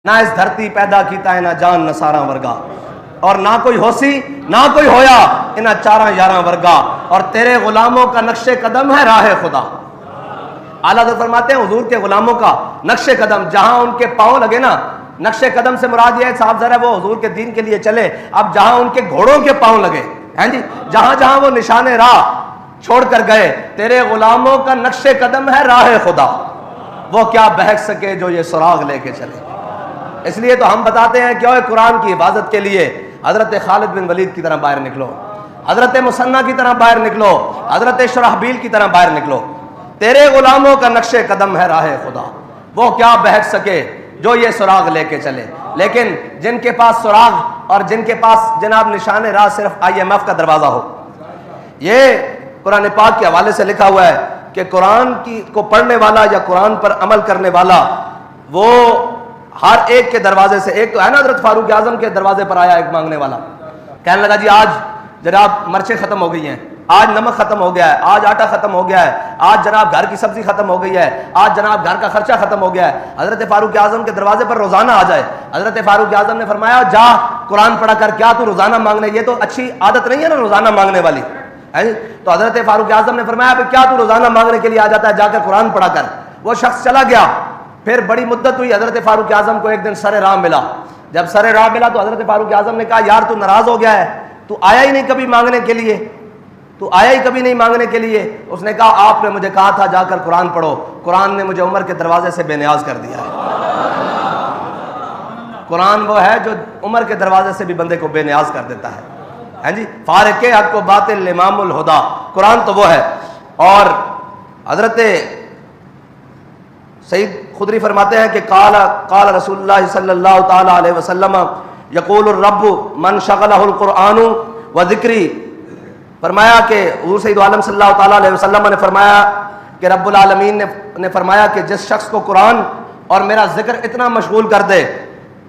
نہ اس دھرتی پیدا کیتا ہے نہ جان نہ سارا ورگا، اور نہ کوئی ہوسی نہ کوئی ہویا انہاں چاراں یاراں ورگا، اور تیرے غلاموں کا نقش قدم ہے راہ خدا۔ اعلیٰ حضرت فرماتے ہیں حضور کے غلاموں کا نقش قدم جہاں ان کے پاؤں لگے نا، نقش قدم سے مراد یہ ہے صاحب ذرا وہ حضور کے دین کے لیے چلے، اب جہاں ان کے گھوڑوں کے پاؤں لگے ہیں جی، جہاں جہاں وہ نشان راہ چھوڑ کر گئے، تیرے غلاموں کا نقش قدم ہے راہ خدا، وہ کیا بہک سکے جو یہ سراغ لے کے چلے۔ اس لیے تو ہم بتاتے ہیں کہ اوے قرآن کی حفاظت کے لیے حضرت خالد بن ولید کی طرح باہر نکلو، حضرت مثنیٰ کی طرح باہر نکلو، حضرت شرحبیل کی طرح باہر نکلو، تیرے غلاموں کا نقش قدم ہے راہ خدا، وہ کیا بہک سکے جو یہ سراغ لے کے چلے۔ لیکن جن کے پاس سراغ اور جن کے پاس جناب نشان راہ صرف IMF کا دروازہ ہو، یہ قرآن پاک کے حوالے سے لکھا ہوا ہے کہ قرآن کو پڑھنے والا یا قرآن پر عمل کرنے والا وہ ہر ایک کے دروازے سے، ایک تو ہے نا حضرت فاروق اعظم کے دروازے پر آیا ایک مانگنے والا، کہنے لگا جی آج جناب مرچیں ختم ہو گئی ہیں، آج نمک ختم ہو گیا ہے، آج آٹا ختم ہو گیا ہے، آج جناب گھر کی سبزی ختم ہو گئی ہے، آج جناب گھر کا خرچہ ختم ہو گیا ہے، حضرت فاروق اعظم کے دروازے پر روزانہ آ جائے۔ حضرت فاروق اعظم نے فرمایا جا قرآن پڑھا کر، کیا تو روزانہ مانگنے، یہ تو اچھی عادت نہیں ہے نا روزانہ مانگنے والی، تو حضرت فاروق اعظم نے فرمایا کیا تو روزانہ مانگنے کے لیے آ جاتا ہے، جا کر قرآن پڑھا کر۔ وہ شخص چلا گیا، پھر بڑی مدت ہوئی، حضرت فاروق اعظم کو ایک دن سر راہ ملا، جب سر راہ ملا تو حضرت فاروق اعظم نے کہا یار تو ناراض ہو گیا ہے، تو آیا ہی نہیں کبھی مانگنے کے لیے، تو آیا ہی کبھی نہیں مانگنے کے لیے۔ اس نے کہا آپ نے مجھے کہا تھا جا کر قرآن پڑھو، قرآن نے مجھے عمر کے دروازے سے بے نیاز کر دیا ہے۔ قرآن وہ ہے جو عمر کے دروازے سے بھی بندے کو بے نیاز کر دیتا ہے، ہیں جی، فارق حق و باطل امام الہدا، قرآن تو وہ ہے۔ اور حضرت سید خدری فرماتے ہیں کہ قال رسول اللہ صلی اللہ تعالی علیہ وسلم یقول الرب من شغلہ القرآن و ذکری، فرمایا کہ حضور سید عالم صلی اللہ تعالی علیہ وسلم نے فرمایا کہ رب العالمین نے فرمایا کہ جس شخص کو قرآن اور میرا ذکر اتنا مشغول کر دے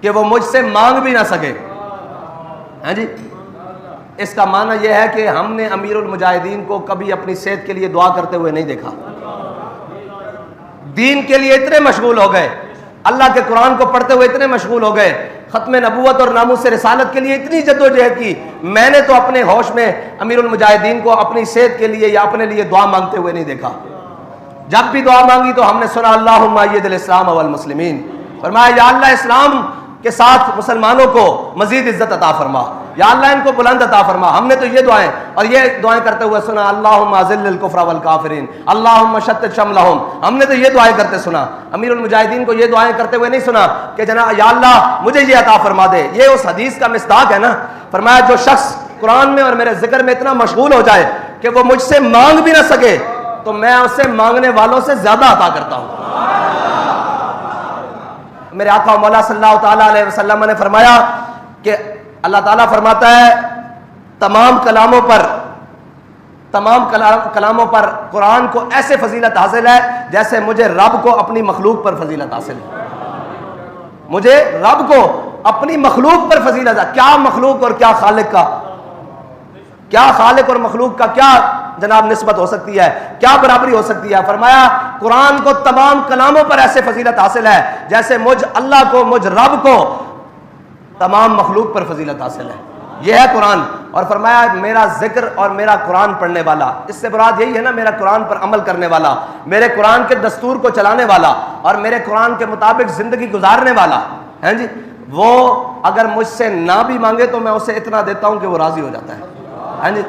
کہ وہ مجھ سے مانگ بھی نہ سکے، ہیں جی، اس کا معنی یہ ہے کہ ہم نے امیر المجاہدین کو کبھی اپنی صحت کے لیے دعا کرتے ہوئے نہیں دیکھا، دین کے لیے اتنے مشغول ہو گئے، اللہ کے قرآن کو پڑھتے ہوئے اتنے مشغول ہو گئے، ختم نبوت اور ناموس رسالت کے لیے اتنی جدوجہد کی، میں نے تو اپنے ہوش میں امیر المجاہدین کو اپنی صحت کے لیے یا اپنے لیے دعا مانگتے ہوئے نہیں دیکھا۔ جب بھی دعا مانگی تو ہم نے سنا اللہم اید الاسلام والمسلمین، فرمایا یا اللہ اسلام کے ساتھ مسلمانوں کو مزید عزت عطا فرما، یا اللہ ان کو بلند عطا فرما۔ ہم نے تو یہ دعائیں اور یہ دعائیں کرتے ہوئے سنا اللہم اذل الکفر والکافرین اللہم شتت شملہم، ہم نے تو یہ دعائیں کرتے سنا۔ امیر المجاہدین کو یہ دعائیں کرتے ہوئے نہیں سنا کہ جناب یا اللہ مجھے یہ عطا فرما دے۔ یہ اس حدیث کا مصداق ہے نا، فرمایا جو شخص قرآن میں اور میرے ذکر میں اتنا مشغول ہو جائے کہ وہ مجھ سے مانگ بھی نہ سکے تو میں اس سے مانگنے والوں سے زیادہ عطا کرتا ہوں۔ میرے آقا مولا صلی اللہ تعالیٰ علیہ وسلم نے فرمایا کہ اللہ تعالیٰ فرماتا ہے تمام کلاموں پر قرآن کو ایسے فضیلت حاصل ہے جیسے مجھے رب کو اپنی مخلوق پر فضیلت حاصل ہے، مجھے رب کو اپنی مخلوق پر فضیلت ہے۔ کیا مخلوق اور کیا خالق کا، کیا خالق اور مخلوق کا کیا جناب نسبت ہو سکتی ہے، کیا برابری ہو سکتی ہے؟ فرمایا قرآن کو تمام کلاموں پر ایسے فضیلت حاصل ہے جیسے مجھ اللہ کو، مجھ رب کو تمام مخلوق پر فضیلت حاصل ہے، یہ ہے قرآن۔ اور فرمایا میرا ذکر اور میرا قرآن پڑھنے والا، اس سے مراد یہی ہے نا میرا قرآن پر عمل کرنے والا، میرے قرآن کے دستور کو چلانے والا اور میرے قرآن کے مطابق زندگی گزارنے والا، ہیں جی، وہ اگر مجھ سے نہ بھی مانگے تو میں اسے اتنا دیتا ہوں کہ وہ راضی ہو جاتا ہے، ہیں جی۔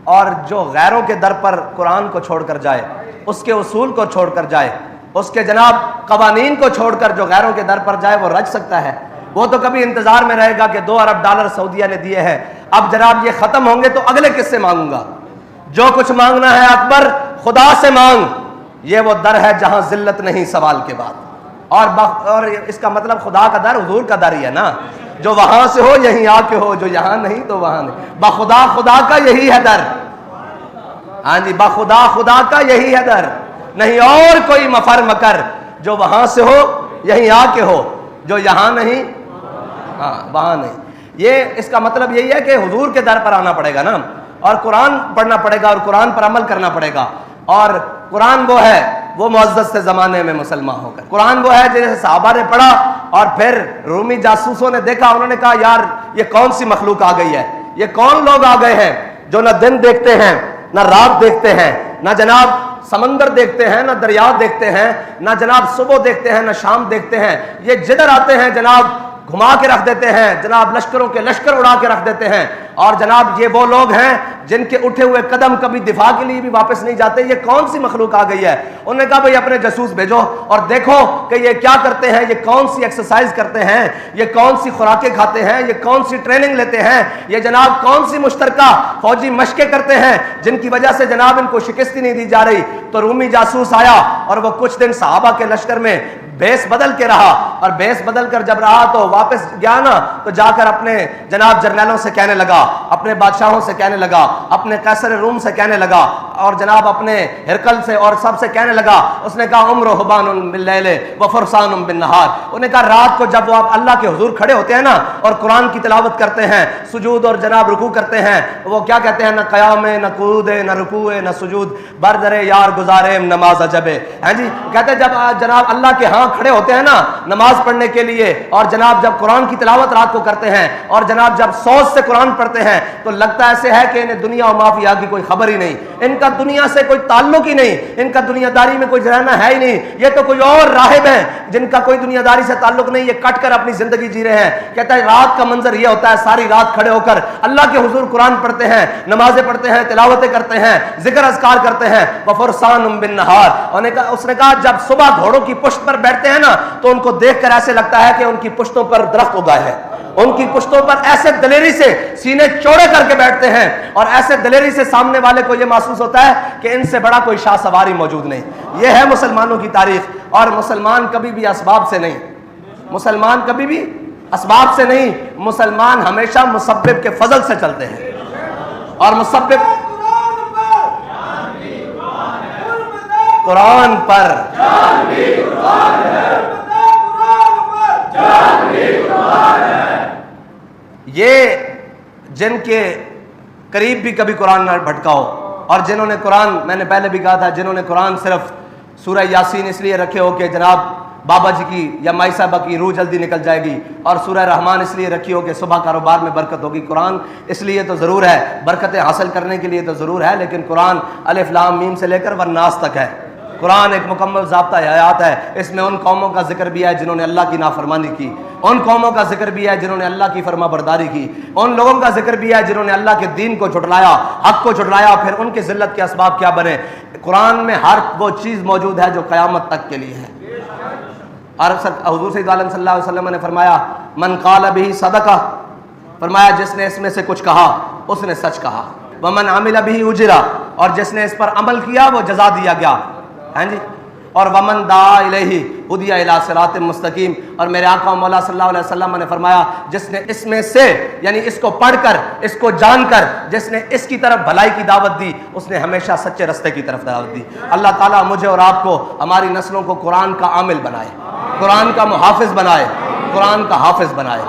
اور جو غیروں کے در پر قرآن کو چھوڑ کر جائے، اس کے اصول کو چھوڑ کر جائے، اس کے جناب قوانین کو چھوڑ کر جو غیروں کے در پر جائے وہ رج سکتا ہے، وہ تو کبھی انتظار میں رہے گا کہ $2 ارب سعودیہ نے دیے ہیں، اب جناب یہ ختم ہوں گے تو اگلے کس سے مانگوں گا؟ جو کچھ مانگنا ہے اکبر خدا سے مانگ، یہ وہ در ہے جہاں ذلت نہیں سوال کے بعد۔ اور اس کا مطلب خدا کا در حضور کا در ہی ہے نا، جو وہاں سے ہو یہیں آ کے ہو، جو یہاں نہیں تو وہاں نہیں، بخدا خدا کا یہی ہے در، ہاں جی، بخدا خدا کا یہی ہے در، نہیں اور کوئی مفر مکر، جو وہاں سے ہو یہیں آ کے ہو، جو یہاں نہیں ہاں وہاں نہیں۔ یہ اس کا مطلب یہی ہے کہ حضور کے در پر آنا پڑے گا نا، اور قرآن پڑھنا پڑے گا اور قرآن پر عمل کرنا پڑے گا، اور قرآن وہ ہے وہ معزز سے زمانے میں مسلمان ہو کر۔ قرآن وہ ہے جیسے صحابہ نے پڑھا اور پھر رومی جاسوسوں نے دیکھا، انہوں نے کہا یار یہ کون سی مخلوق آ گئی ہے، یہ کون لوگ آ گئے ہیں جو نہ دن دیکھتے ہیں نہ رات دیکھتے ہیں، نہ جناب سمندر دیکھتے ہیں نہ دریا دیکھتے ہیں، نہ جناب صبح دیکھتے ہیں نہ شام دیکھتے ہیں، یہ جدھر آتے ہیں جناب گھما کے رکھ دیتے ہیں، جناب لشکروں کے لشکر اڑا کے رکھ دیتے ہیں، اور جناب یہ وہ لوگ ہیں جن کے اٹھے ہوئے قدم کبھی دفاع کے لیے بھی واپس نہیں جاتے، یہ کون سی مخلوق آ گئی ہے؟ انہوں نے کہا بھئی اپنے جاسوس بھیجو اور دیکھو کہ یہ کیا کرتے ہیں، یہ کون سی ایکسرسائز کرتے ہیں، یہ کون سی خوراکیں کھاتے ہیں، یہ کون سی ٹریننگ لیتے ہیں، یہ جناب کون سی مشترکہ فوجی مشقیں کرتے ہیں جن کی وجہ سے جناب ان کو شکست ہی نہیں دی جا رہی۔ تو رومی جاسوس آیا اور وہ کچھ دن صحابہ کے لشکر میں بیس بدل کے رہا، اور بیس بدل کر جب رہا تو واپس گیا نا، تو جا کر اپنے جناب جرنیلوں سے کہنے لگا، اپنے بادشاہوں سے کہنے لگا، اپنے قیصر روم سے کہنے لگا، اور جناب اپنے ہرقل سے اور سب سے کہنے لگا۔ اس نے کہا عمر حبان باللیل و فرسان بالنہار، انہوں نے کہا رات کو جب وہ آپ اللہ کے حضور کھڑے ہوتے ہیں نا اور قرآن کی تلاوت کرتے ہیں، سجود اور جناب رکوع کرتے ہیں، وہ کیا کہتے ہیں، نہ قیام نہ قعود نہ رکوع نہ سجود، بردر یار گزارے نماز عجب، ہاں جی کہتے ہیں جب جناب اللہ کے ہاں کھڑے ہوتے ہیں نا نماز پڑھنے کے لیے، اور جناب جب قرآن کی تلاوت رات کو کرتے ہیں اور جناب جب سوچ سے قرآن پڑھتے ہیں تو لگتا ایسے ہے کہ انہیں دنیا و مافیا کی کوئی خبر ہی نہیں، ان کا دنیا سے کوئی تعلق ہی نہیں، ان کا دنیا داری میں کوئی رہنا ہے ہی نہیں، یہ تو کوئی اور راہب ہیں جن کا کوئی دنیا داری سے تعلق نہیں، یہ کٹ کر اپنی زندگی جی رہے ہیں۔ کہتا ہے رات کا منظر یہ ہوتا ہے، ساری رات کھڑے ہو کر اللہ کے حضور قرآن پڑھتے ہیں، نمازیں پڑھتے ہیں، تلاوتیں کرتے ہیں، ذکر اذکار کرتے ہیں، وفرسان بالنہار۔ اس نے کہا جب صبح گھوڑوں کی پشت پر بیٹھتے ہیں نا تو ان کو دیکھ کر ایسے لگتا ہے کہ ان کی پشتوں پر درخت اگائے ہیں، ان کی پشتوں پر ایسے دلیری سے سینے چوڑے کر کے بیٹھتے ہیں، اور ایسے دلیری سے سامنے والے کو یہ محسوس ہوتا ہے کہ ان سے بڑا کوئی شاہ سواری موجود نہیں۔ یہ ہے مسلمانوں کی تاریخ، اور مسلمان کبھی بھی اسباب سے نہیں، مسلمان کبھی بھی اسباب سے نہیں، مسلمان ہمیشہ مسبب کے فضل سے چلتے ہیں، اور مسبب قرآن پر یہ جن کے قریب بھی کبھی قرآن نہ بھٹکا ہو، اور جنہوں نے قرآن، میں نے پہلے بھی کہا تھا، جنہوں نے قرآن صرف سورہ یاسین اس لیے رکھے ہو کہ جناب بابا جی کی یا مائی صاحبہ کی روح جلدی نکل جائے گی، اور سورہ رحمان اس لیے رکھی ہو کہ صبح کاروبار میں برکت ہوگی، قرآن اس لیے تو ضرور ہے، برکتیں حاصل کرنے کے لیے تو ضرور ہے، لیکن قرآن الف لام میم سے لے کر والناس تک ہے۔ قرآن ایک مکمل ضابطہ حیات ہے، اس میں ان قوموں کا ذکر بھی ہے جنہوں نے اللہ کی نافرمانی کی، ان قوموں کا ذکر بھی ہے جنہوں نے اللہ کی فرما برداری کی، ان لوگوں کا ذکر بھی ہے جنہوں نے اللہ کے دین کو جھٹلایا، حق کو جھٹلایا، پھر ان کی ذلت کے اسباب کیا بنے۔ قرآن میں ہر وہ چیز موجود ہے جو قیامت تک کے لیے ہے۔ اور حضور سید عالم صلی اللہ علیہ وسلم نے فرمایا من قال به صدقہ، فرمایا جس نے اس میں سے کچھ کہا اس نے سچ کہا، ومن عمل به اجرا، اور جس نے اس پر عمل کیا وہ جزا دیا گیا، ہاں جی، اور ومن دعا الیہ ہدی الی صراط مستقیم، اور میرے آقا مولا صلی اللہ علیہ وسلم نے فرمایا جس نے اس میں سے یعنی اس کو پڑھ کر اس کو جان کر جس نے اس کی طرف بھلائی کی دعوت دی اس نے ہمیشہ سچے رستے کی طرف دعوت دی۔ اللہ تعالیٰ مجھے اور آپ کو ہماری نسلوں کو قرآن کا عامل بنائے، قرآن کا محافظ بنائے، قرآن کا حافظ بنائے۔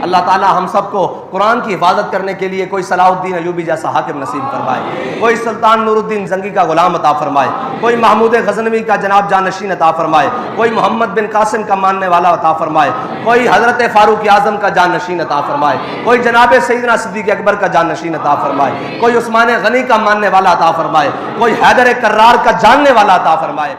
اللہ تعالیٰ ہم سب کو قرآن کی حفاظت کرنے کے لیے کوئی صلاح الدین ایوبی جیسا حاکم نصیب فرمائے، کوئی سلطان نور الدین زنگی کا غلام عطا فرمائے، کوئی محمود غزنوی کا جناب جانشین عطا فرمائے، کوئی محمد بن قاسم کا ماننے والا عطا فرمائے، کوئی حضرت فاروق اعظم کا جانشین عطا فرمائے، کوئی جناب سیدنا صدیق اکبر کا جانشین عطا فرمائے، کوئی عثمان غنی کا ماننے والا عطا فرمائے، کوئی حیدر کرار کا جاننے والا عطا فرمائے۔